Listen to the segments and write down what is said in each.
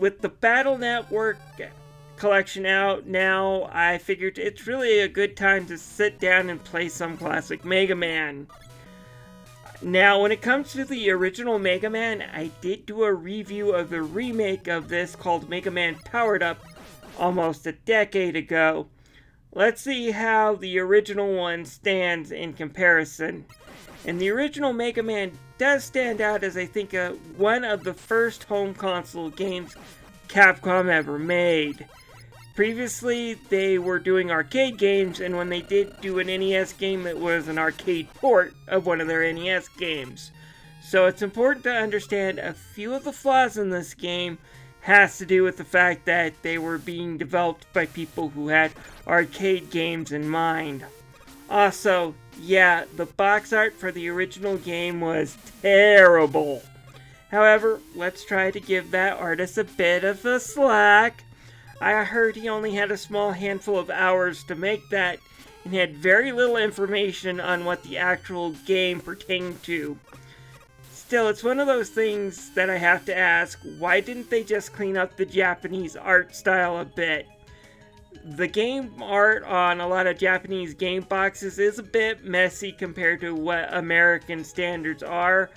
with the Battle Network collection out now, I figured it's really a good time to sit down and play some classic Mega Man. Now, when it comes to the original Mega Man, I did do a review of the remake of this called Mega Man Powered Up almost a decade ago. Let's see how the original one stands in comparison. And the original Mega Man does stand out as I think one of the first home console games Capcom ever made. Previously, they were doing arcade games, and when they did do an NES game, it was an arcade port of one of their NES games. So it's important to understand a few of the flaws in this game has to do with the fact that they were being developed by people who had arcade games in mind. Also, yeah, the box art for the original game was terrible. However, let's try to give that artist a bit of a slack. I heard he only had a small handful of hours to make that and had very little information on what the actual game pertained to. Still, it's one of those things that I have to ask, why didn't they just clean up the Japanese art style a bit? The game art on a lot of Japanese game boxes is a bit messy compared to what American standards are,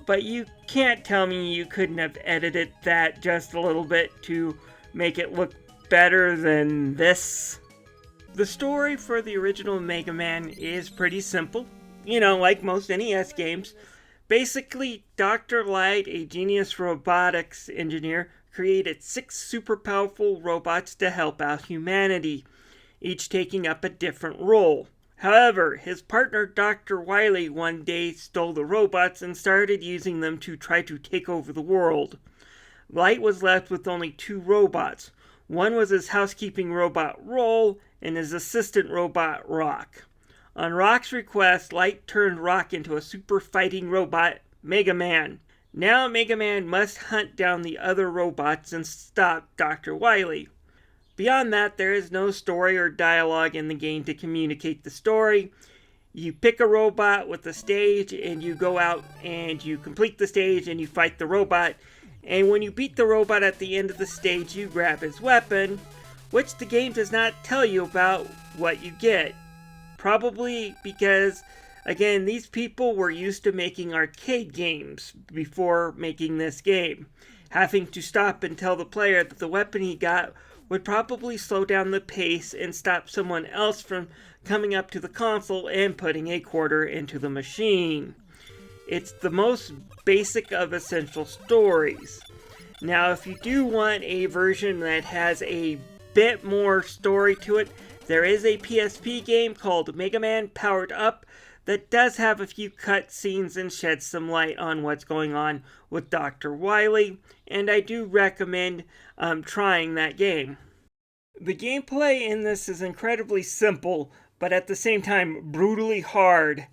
but you can't tell me you couldn't have edited that just a little bit to make it look better than this. The story for the original Mega Man is pretty simple, like most NES games. Basically, Dr. Light, a genius robotics engineer, created 6 super powerful robots to help out humanity, each taking up a different role. However, his partner Dr. Wily one day stole the robots and started using them to try to take over the world. Light was left with only 2 robots. One was his housekeeping robot Roll and his assistant robot Rock. On Rock's request, Light turned Rock into a super fighting robot, Mega Man. Now Mega Man must hunt down the other robots and stop Dr. Wily. Beyond that, there is no story or dialogue in the game to communicate the story. You pick a robot with a stage and you go out and you complete the stage and you fight the robot. And when you beat the robot at the end of the stage, you grab his weapon, which the game does not tell you about what you get. Probably because, again, these people were used to making arcade games before making this game. Having to stop and tell the player that the weapon he got would probably slow down the pace and stop someone else from coming up to the console and putting a quarter into the machine. It's the most basic of essential stories. Now, if you do want a version that has a bit more story to it, there is a PSP game called Mega Man Powered Up that does have a few cutscenes and sheds some light on what's going on with Dr. Wily, and I do recommend trying that game. The gameplay in this is incredibly simple, but at the same time brutally hard.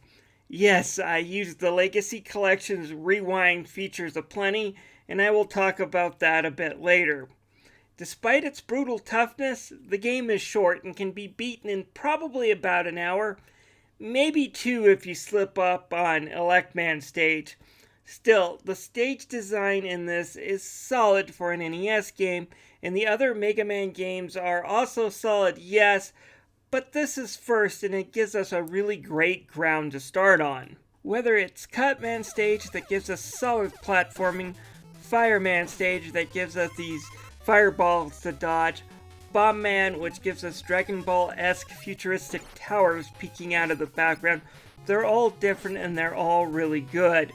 Yes, I used the Legacy Collection's rewind features aplenty, and I will talk about that a bit later. Despite its brutal toughness, the game is short and can be beaten in probably about an hour, maybe 2 if you slip up on Elect Man stage. Still, the stage design in this is solid for an NES game, and the other Mega Man games are also solid, yes, but this is first and it gives us a really great ground to start on. Whether it's Cutman stage that gives us solid platforming, Fireman stage that gives us these fireballs to dodge, Bomb Man which gives us Dragon Ball-esque futuristic towers peeking out of the background, they're all different and they're all really good.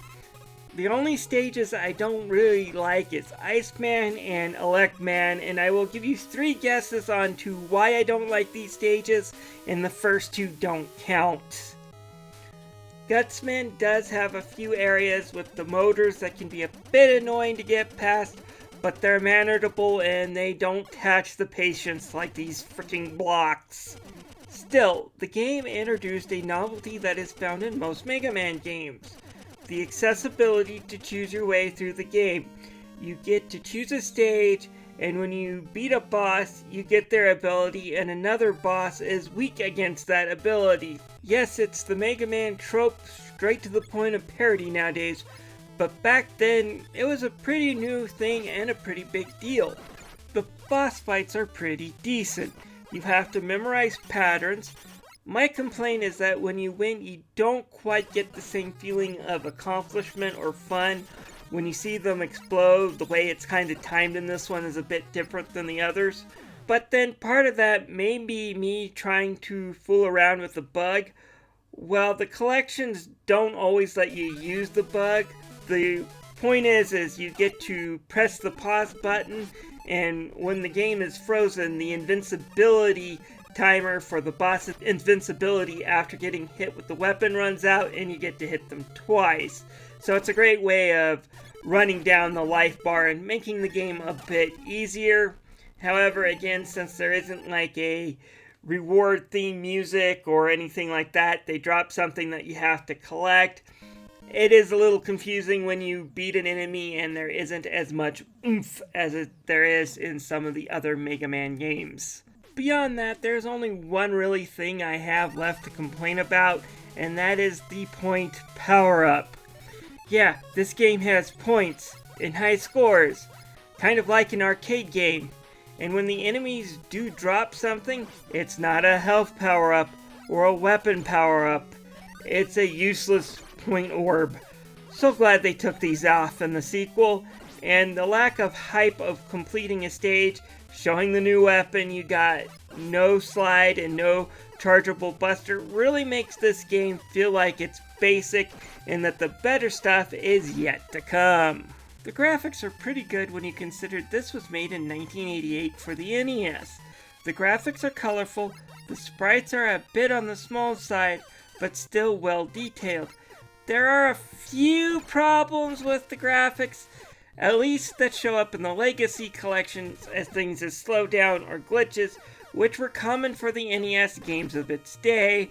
The only stages I don't really like is Iceman and Elect Man, and I will give you 3 guesses on to why I don't like these stages, and the first 2 don't count. Gutsman does have a few areas with the motors that can be a bit annoying to get past, but they're manageable and they don't tax the patience like these freaking blocks. Still, the game introduced a novelty that is found in most Mega Man games. The accessibility to choose your way through the game. You get to choose a stage, and when you beat a boss, you get their ability, and another boss is weak against that ability. Yes, it's the Mega Man trope, straight to the point of parody nowadays, but back then it was a pretty new thing and a pretty big deal. The boss fights are pretty decent. You have to memorize patterns. My complaint is that when you win, you don't quite get the same feeling of accomplishment or fun. When you see them explode, the way it's kind of timed in this one is a bit different than the others. But then part of that may be me trying to fool around with the bug. Well, the collections don't always let you use the bug. The point is you get to press the pause button, and when the game is frozen, the invincibility timer for the boss's invincibility after getting hit with the weapon runs out, and you get to hit them twice. So it's a great way of running down the life bar and making the game a bit easier. However, again, since there isn't like a reward theme music or anything like that, they drop something that you have to collect. It is a little confusing when you beat an enemy and there isn't as much oomph as there is in some of the other Mega Man games. Beyond that, there's only one really thing I have left to complain about, and that is the point power-up. Yeah, this game has points and high scores, kind of like an arcade game. And when the enemies do drop something, it's not a health power-up or a weapon power-up. It's a useless point orb. So glad they took these off in the sequel, and the lack of hype of completing a stage, showing the new weapon you got, no slide and no chargeable buster, really makes this game feel like it's basic and that the better stuff is yet to come. The graphics are pretty good when you consider this was made in 1988 for the NES. The graphics are colorful, the sprites are a bit on the small side, but still well detailed. There are a few problems with the graphics, at least that show up in the Legacy collections as things as slowdown or glitches, which were common for the NES games of its day,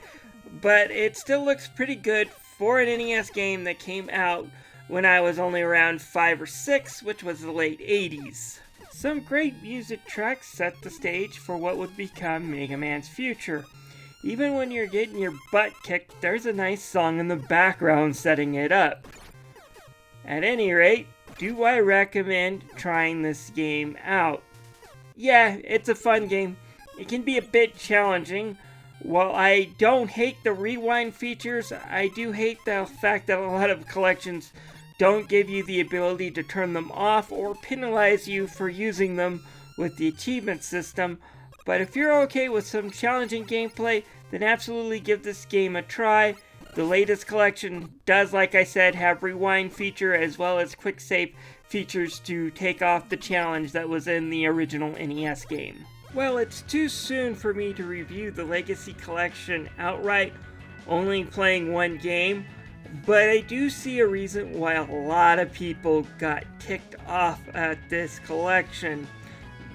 but it still looks pretty good for an NES game that came out when I was only around 5 or 6, which was the late 80s. Some great music tracks set the stage for what would become Mega Man's future. Even when you're getting your butt kicked, there's a nice song in the background setting it up. At any rate, do I recommend trying this game out? Yeah, it's a fun game. It can be a bit challenging. While I don't hate the rewind features, I do hate the fact that a lot of collections don't give you the ability to turn them off or penalize you for using them with the achievement system. But if you're okay with some challenging gameplay, then absolutely give this game a try. The latest collection does, like I said, have rewind feature as well as quick save features to take off the challenge that was in the original NES game. Well, it's too soon for me to review the Legacy collection outright, only playing one game, but I do see a reason why a lot of people got ticked off at this collection.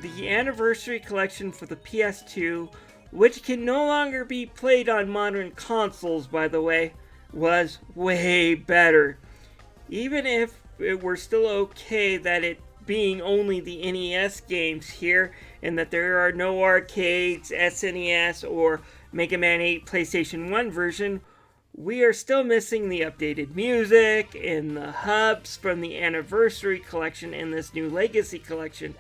The Anniversary Collection for the PS2, which can no longer be played on modern consoles, by the way, was way better. Even if it were still okay that it being only the NES games here, and that there are no arcades, SNES, or Mega Man 8 PlayStation 1 version, we are still missing the updated music and the hubs from the Anniversary Collection and this new Legacy Collection.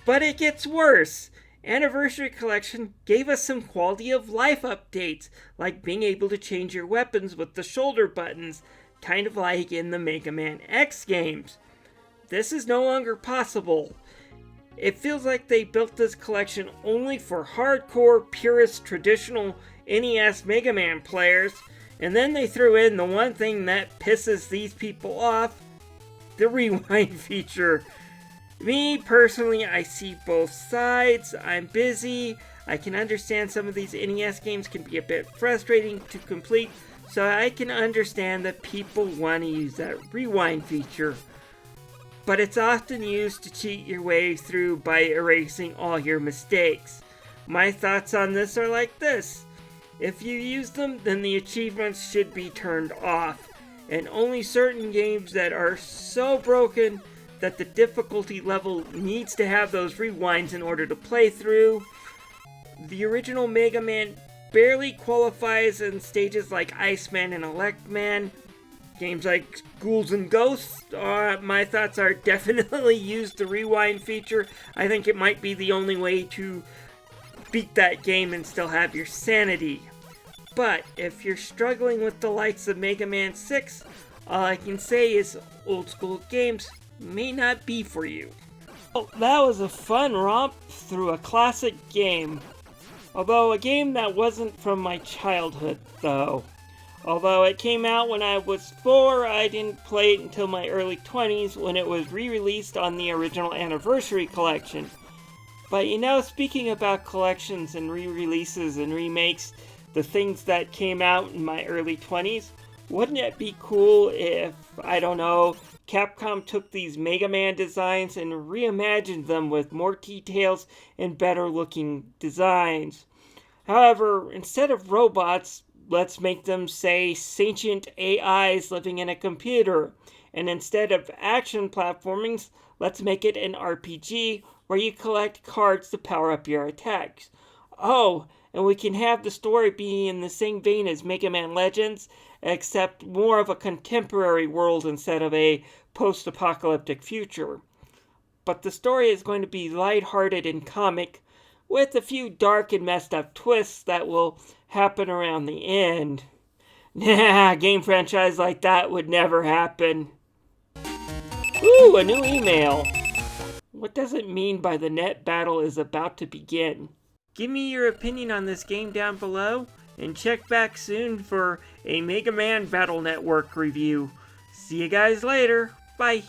But it gets worse. Anniversary Collection gave us some quality of life updates, like being able to change your weapons with the shoulder buttons, kind of like in the Mega Man X games. This is no longer possible. It feels like they built this collection only for hardcore, purist, traditional NES Mega Man players, and then they threw in the one thing that pisses these people off, the rewind feature. Me, personally, I see both sides. I'm busy. I can understand some of these NES games can be a bit frustrating to complete, so I can understand that people want to use that rewind feature. But it's often used to cheat your way through by erasing all your mistakes. My thoughts on this are like this. If you use them, then the achievements should be turned off, and only certain games that are so broken that the difficulty level needs to have those rewinds in order to play through. The original Mega Man barely qualifies in stages like Iceman and Electman. Games like Ghouls and Ghosts, my thoughts are definitely use the rewind feature. I think it might be the only way to beat that game and still have your sanity. But if you're struggling with the likes of Mega Man 6, all I can say is old school games may not be for you. Well, that was a fun romp through a classic game. Although a game that wasn't from my childhood, though. Although it came out when I was 4, I didn't play it until my early 20s when it was re-released on the original Anniversary Collection. But you know, speaking about collections and re-releases and remakes, the things that came out in my early 20s, wouldn't it be cool if, I don't know, Capcom took these Mega Man designs and reimagined them with more details and better looking designs? However, instead of robots, let's make them, say, sentient AIs living in a computer. And instead of action platformings, let's make it an RPG where you collect cards to power up your attacks. Oh, and we can have the story be in the same vein as Mega Man Legends, except more of a contemporary world instead of a post-apocalyptic future. But the story is going to be lighthearted and comic, with a few dark and messed up twists that will happen around the end. Nah, a game franchise like that would never happen. Ooh, a new email. What does it mean by the net battle is about to begin? Give me your opinion on this game down below, and check back soon for a Mega Man Battle Network review. See you guys later. Bye.